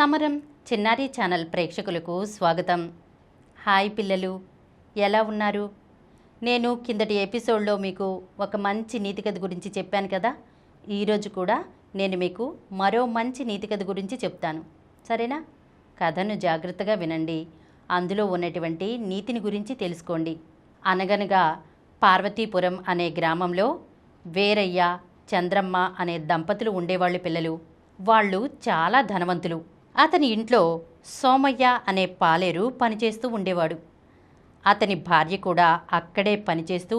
సమరం చిన్నారి ఛానల్ ప్రేక్షకులకు స్వాగతం. హాయ్ పిల్లలు, ఎలా ఉన్నారు? నేను కిందటి ఎపిసోడ్లో మీకు ఒక మంచి నీతి కథ గురించి చెప్పాను కదా. ఈరోజు కూడా నేను మీకు మరో మంచి నీతి కథ గురించి చెప్తాను, సరేనా? కథను జాగ్రత్తగా వినండి, అందులో ఉన్నటువంటి నీతిని గురించి తెలుసుకోండి. అనగనగా పార్వతీపురం అనే గ్రామంలో వీరయ్య, చంద్రమ్మ అనే దంపతులు ఉండేవాళ్ళు పిల్లలు. వాళ్ళు చాలా ధనవంతులు. అతని ఇంట్లో సోమయ్య అనే పాలేరు పనిచేస్తూ ఉండేవాడు. అతని భార్య కూడా అక్కడే పనిచేస్తూ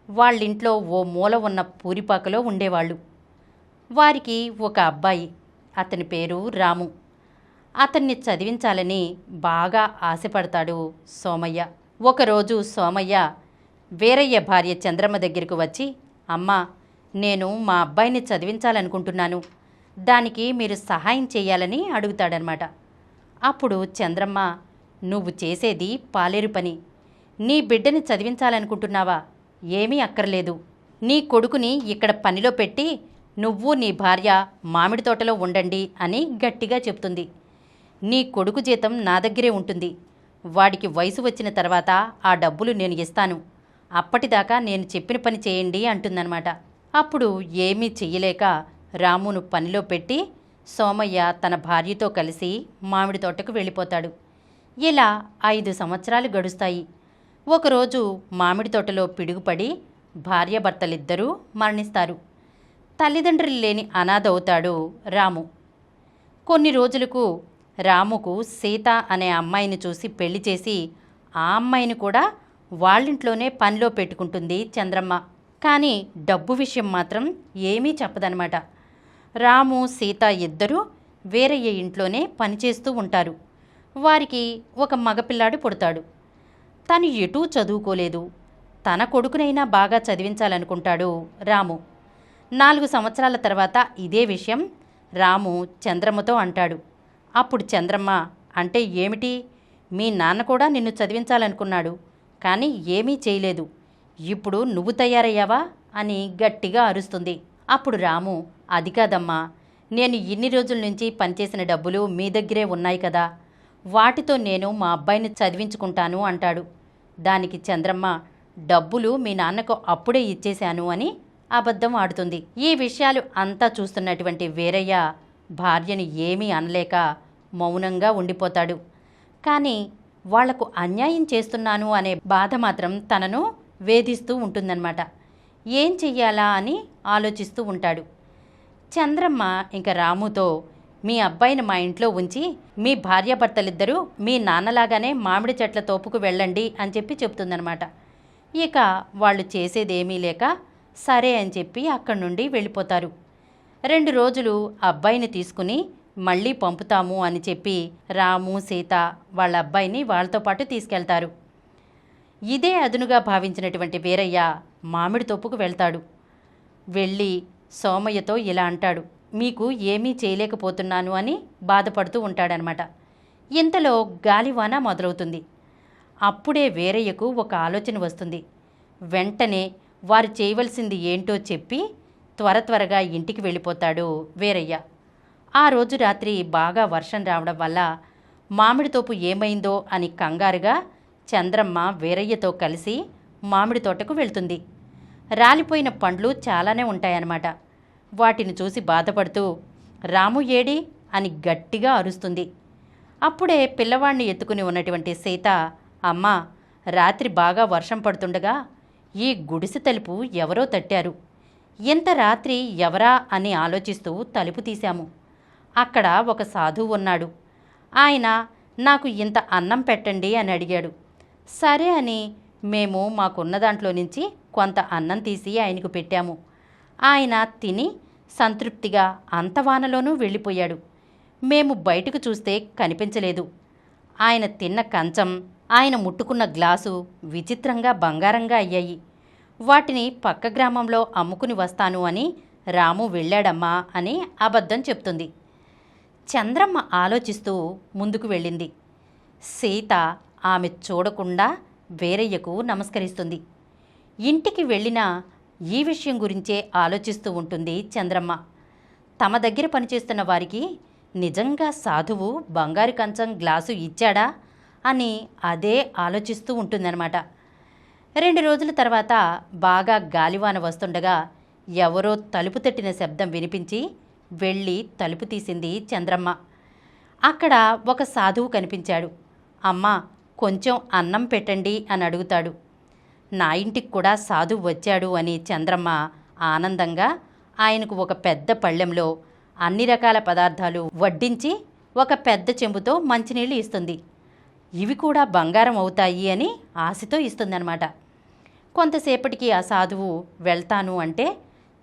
వాళ్ళింట్లో ఓ మూల ఉన్న పూరిపాకలో ఉండేవాళ్ళు. వారికి ఒక అబ్బాయి, అతని పేరు రాము. అతన్ని చదివించాలని బాగా ఆశపడతాడు సోమయ్య. ఒకరోజు సోమయ్య వీరయ్య భార్య చంద్రమ్మ దగ్గరకు వచ్చి, అమ్మా, నేను మా అబ్బాయిని చదివించాలనుకుంటున్నాను, దానికి మీరు సహాయం చేయాలని అడుగుతాడనమాట. అప్పుడు చంద్రమ్మ, నువ్వు చేసేది పాలేరు పని. నీ బిడ్డని చదివించాలనుకుంటున్నావా? ఏమీ అక్కర్లేదు. నీ కొడుకుని ఇక్కడ పనిలో పెట్టి నువ్వు నీ భార్య మామిడి తోటలో ఉండండి అని గట్టిగా చెప్తుంది. నీ కొడుకు జీతం నా దగ్గరే ఉంటుంది. వాడికి వయసు వచ్చిన తర్వాత ఆ డబ్బులు నేను ఇస్తాను. అప్పటిదాకా నేను చెప్పిన పని చేయండి అంటుందన్నమాట. అప్పుడు ఏమీ చెయ్యలేక రామును పనిలో పెట్టి సోమయ్య తన భార్యతో కలిసి మామిడి తోటకు వెళ్ళిపోతాడు. ఇలా 5 సంవత్సరాలు గడుస్తాయి. ఒకరోజు మామిడి తోటలో పిడుగుపడి భార్యాభర్తలిద్దరూ మరణిస్తారు. తల్లిదండ్రులు లేని అనాథ అవుతాడు రాము. కొన్ని రోజులకు రాముకు సీత అనే అమ్మాయిని చూసి పెళ్లి చేసి ఆ అమ్మాయిని కూడా వాళ్ళింట్లోనే పనిలో పెట్టుకుంటుంది చంద్రమ్మ. కానీ డబ్బు విషయం మాత్రం ఏమీ చెప్పదనమాట. రాము, సీత ఇద్దరూ వీరయ్య ఇంట్లోనే పనిచేస్తూ ఉంటారు. వారికి ఒక మగపిల్లాడు పుడతాడు. తను ఎటూ చదువుకోలేదు. తన కొడుకునైనా బాగా చదివించాలనుకుంటాడు రాము. 4 సంవత్సరాల తర్వాత ఇదే విషయం రాము చంద్రమ్మతో అంటాడు. అప్పుడు చంద్రమ్మ, అంటే ఏమిటి? మీ నాన్న కూడా నిన్ను చదివించాలనుకున్నాడు, కానీ ఏమీ చేయలేదు. ఇప్పుడు నువ్వు తయారయ్యావా అని గట్టిగా అరుస్తుంది. అప్పుడు రాము, అది కాదమ్మా, నేను ఇన్ని రోజుల నుంచి పనిచేసిన డబ్బులు మీ దగ్గరే ఉన్నాయి కదా, వాటితో నేను మా అబ్బాయిని చదివించుకుంటాను అంటాడు. దానికి చంద్రమ్మ, డబ్బులు మీ నాన్నకు అప్పుడే ఇచ్చేశాను అని అబద్ధం ఆడుతుంది. ఈ విషయాలు అంతా చూస్తున్నటువంటి వీరయ్య భార్యను ఏమీ అనలేక మౌనంగా ఉండిపోతాడు. కానీ వాళ్లకు అన్యాయం చేస్తున్నాను అనే బాధ మాత్రం తనను వేధిస్తూ ఉంటుందన్నమాట. ఏం చెయ్యాలా అని ఆలోచిస్తూ ఉంటాడు. చంద్రమ్మ ఇంకా రాముతో, మీ అబ్బాయిని మా ఇంట్లో ఉంచి మీ భార్యాభర్తలిద్దరూ మీ నాన్నలాగానే మామిడి చెట్ల తోపుకు వెళ్ళండి అని చెప్పి చెప్తుందనమాట. ఇక వాళ్ళు చేసేదేమీ లేక సరే అని చెప్పి అక్కడి నుండి వెళ్ళిపోతారు. 2 రోజులు అబ్బాయిని తీసుకుని మళ్ళీ పంపుతాము అని చెప్పి రాము, సీత వాళ్ళ అబ్బాయిని వాళ్ళతో పాటు తీసుకెళ్తారు. ఇదే అదునుగా భావించినటువంటి వీరయ్య మామిడి తోపుకు వెళ్తాడు. వెళ్ళి సోమయ్యతో ఇలా అంటాడు, మీకు ఏమీ చేయలేకపోతున్నాను అని బాధపడుతూ ఉంటాడనమాట. ఇంతలో గాలివాన మొదలవుతుంది. అప్పుడే వీరయ్యకు ఒక ఆలోచన వస్తుంది. వెంటనే వారు చేయవలసింది ఏంటో చెప్పి త్వరగా ఇంటికి వెళ్ళిపోతాడు వీరయ్య. ఆ రోజు రాత్రి బాగా వర్షం రావడం వల్ల మామిడి తోపు ఏమైందో అని కంగారుగా చంద్రమ్మ వీరయ్యతో కలిసి మామిడి తోటకు వెళ్తుంది. రాలిపోయిన పండ్లు చాలానే ఉంటాయన్నమాట. వాటిని చూసి బాధపడుతూ, రాము ఏడి అని గట్టిగా అరుస్తుంది. అప్పుడే పిల్లవాడిని ఎత్తుకుని ఉన్నటువంటి సీత, అమ్మా, రాత్రి బాగా వర్షం పడుతుండగా ఈ గుడిసె తలుపు ఎవరో తట్టారు. ఇంత రాత్రి ఎవరా అని ఆలోచిస్తూ తలుపు తీశాము. అక్కడ ఒక సాధువు ఉన్నాడు. ఆయన నాకు ఇంత అన్నం పెట్టండి అని అడిగాడు. సరే అని మేము మాకున్న దాంట్లో నుంచి కొంత అన్నం తీసి ఆయనకు పెట్టాము. ఆయన తిని సంతృప్తిగా అంత వానలోనూ వెళ్ళిపోయాడు. మేము బయటకు చూస్తే కనిపించలేదు. ఆయన తిన్న కంచం, ఆయన ముట్టుకున్న గ్లాసు విచిత్రంగా బంగారంగా అయ్యాయి. వాటిని పక్క గ్రామంలో అమ్ముకుని వస్తాను అని రాము వెళ్ళాడమ్మా అని అబద్ధం చెప్తుంది. చంద్రమ్మ ఆలోచిస్తూ ముందుకు వెళ్ళింది. సీత ఆమె చూడకుండా వీరయ్యకు నమస్కరిస్తుంది. ఇంటికి వెళ్ళినా ఈ విషయం గురించే ఆలోచిస్తూ ఉంటుంది చంద్రమ్మ. తమ దగ్గర పనిచేస్తున్న వారికి నిజంగా సాధువు బంగారు కంచం గ్లాసు ఇచ్చాడా అని అదే ఆలోచిస్తూ ఉంటుందన్నమాట. 2 రోజుల తర్వాత బాగా గాలివాన వస్తుండగా ఎవరో తలుపు తట్టిన శబ్దం వినిపించి వెళ్ళి తలుపు తీసింది చంద్రమ్మ. అక్కడ ఒక సాధువు కనిపించాడు. అమ్మా, కొంచెం అన్నం పెట్టండి అని అడుగుతాడు. నా ఇంటికి కూడా సాధువు వచ్చాడు అని చంద్రమ్మ ఆనందంగా ఆయనకు ఒక పెద్ద పళ్ళెంలో అన్ని రకాల పదార్థాలు వడ్డించి ఒక పెద్ద చెంబుతో మంచినీళ్ళు ఇస్తుంది. ఇవి కూడా బంగారం అవుతాయి అని ఆశతో ఇస్తుందన్నమాట. కొంతసేపటికి ఆ సాధువు వెళ్తాను అంటే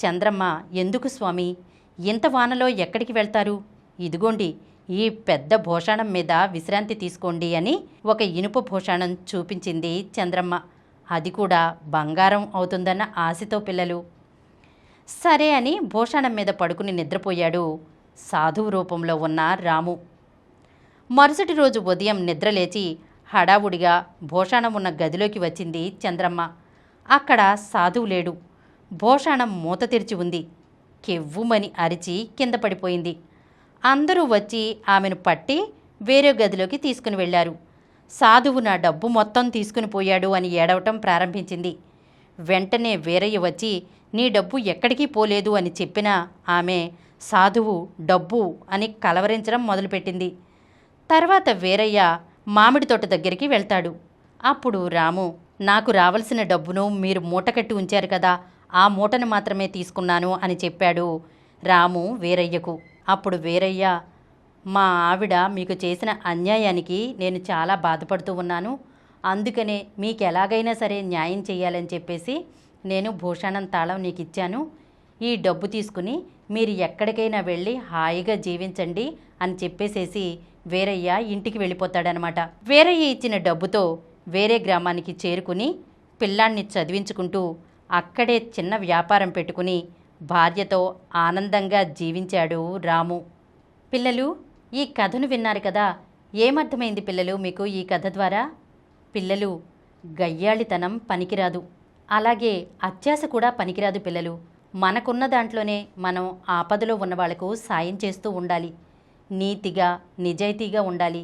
చంద్రమ్మ, ఎందుకు స్వామి, ఇంత వానలో ఎక్కడికి వెళ్తారు? ఇదిగోండి, ఈ పెద్ద భూషణం మీద విశ్రాంతి తీసుకోండి అని ఒక ఇనుప భూషణం చూపించింది చంద్రమ్మ. అది కూడా బంగారం అవుతుందన్న ఆశతో పిల్లలు. సరే అని భూషణం మీద పడుకుని నిద్రపోయాడు సాధువు రూపంలో ఉన్న రాము. మరుసటి రోజు ఉదయం నిద్రలేచి హడావుడిగా భూషణం ఉన్న గదిలోకి వచ్చింది చంద్రమ్మ. అక్కడ సాధువు లేడు. భూషణం మూత తెరిచి ఉంది. కెవ్వుమని అరిచి కింద పడిపోయింది. అందరూ వచ్చి ఆమెను పట్టి వేరే గదిలోకి తీసుకుని వెళ్లారు. సాధువు నా డబ్బు మొత్తం తీసుకుని పోయాడు అని ఏడవటం ప్రారంభించింది. వెంటనే వీరయ్య వచ్చి నీ డబ్బు ఎక్కడికి పోలేదు అని చెప్పినా ఆమె సాధువు డబ్బు అని కలవరించడం మొదలుపెట్టింది. తర్వాత వీరయ్య మామిడి తోట దగ్గరికి వెళ్తాడు. అప్పుడు రాము, నాకు రావాల్సిన డబ్బును మీరు మూటకట్టి ఉంచారు కదా, ఆ మూటను మాత్రమే తీసుకున్నాను అని చెప్పాడు రాము వీరయ్యకు. అప్పుడు వీరయ్య, మా ఆవిడ మీకు చేసిన అన్యాయానికి నేను చాలా బాధపడుతూ ఉన్నాను, అందుకనే మీకు ఎలాగైనా సరే న్యాయం చేయాలని చెప్పేసి నేను భూషణం తాళం నీకు ఇచ్చాను. ఈ డబ్బు తీసుకుని మీరు ఎక్కడికైనా వెళ్ళి హాయిగా జీవించండి అని చెప్పేసేసి వీరయ్య ఇంటికి వెళ్ళిపోతాడనమాట. వీరయ్య ఇచ్చిన డబ్బుతో వేరే గ్రామానికి చేరుకుని పిల్లాన్ని చదివించుకుంటూ అక్కడే చిన్న వ్యాపారం పెట్టుకుని భార్యతో ఆనందంగా జీవించాడు రాము. పిల్లలు, ఈ కథను విన్నారు కదా, ఏమర్థమైంది పిల్లలు మీకు ఈ కథ ద్వారా? పిల్లలు, గయ్యాళితనం పనికిరాదు, అలాగే అత్యాశ కూడా పనికిరాదు పిల్లలు. మనకున్న దాంట్లోనే మనం ఆపదలో ఉన్న వాళ్లకు సాయం చేస్తూ ఉండాలి. నీతిగా నిజాయితీగా ఉండాలి.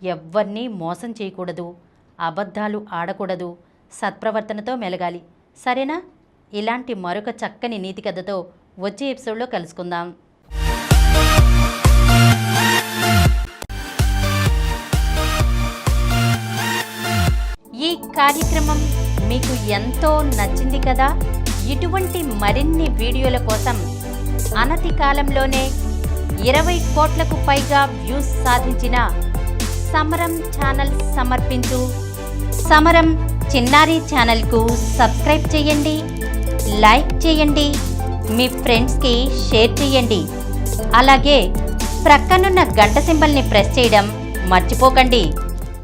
ఎవ్వరినీ మోసం చేయకూడదు, అబద్ధాలు ఆడకూడదు, సత్ప్రవర్తనతో మెలగాలి. సరేనా? ఇలాంటి మరొక చక్కని నీతి కథతో వచ్చే ఎపిసోడ్లో కలుసుకుందాం. ఈ కార్యక్రమం మీకు ఎంతో నచ్చింది కదా. ఇటువంటి మరిన్ని వీడియోల కోసం అనతి కాలంలోనే 20 కోట్లకు పైగా వ్యూస్ సాధించిన సమరం ఛానల్ సమర్పించు సమరం చిన్నారి ఛానల్కు సబ్స్క్రైబ్ చేయండి, లైక్ చేయండి, మీ ఫ్రెండ్స్కి షేర్ చేయండి. అలాగే ప్రక్కనున్న గంట సింబల్ని ప్రెస్ చేయడం మర్చిపోకండి.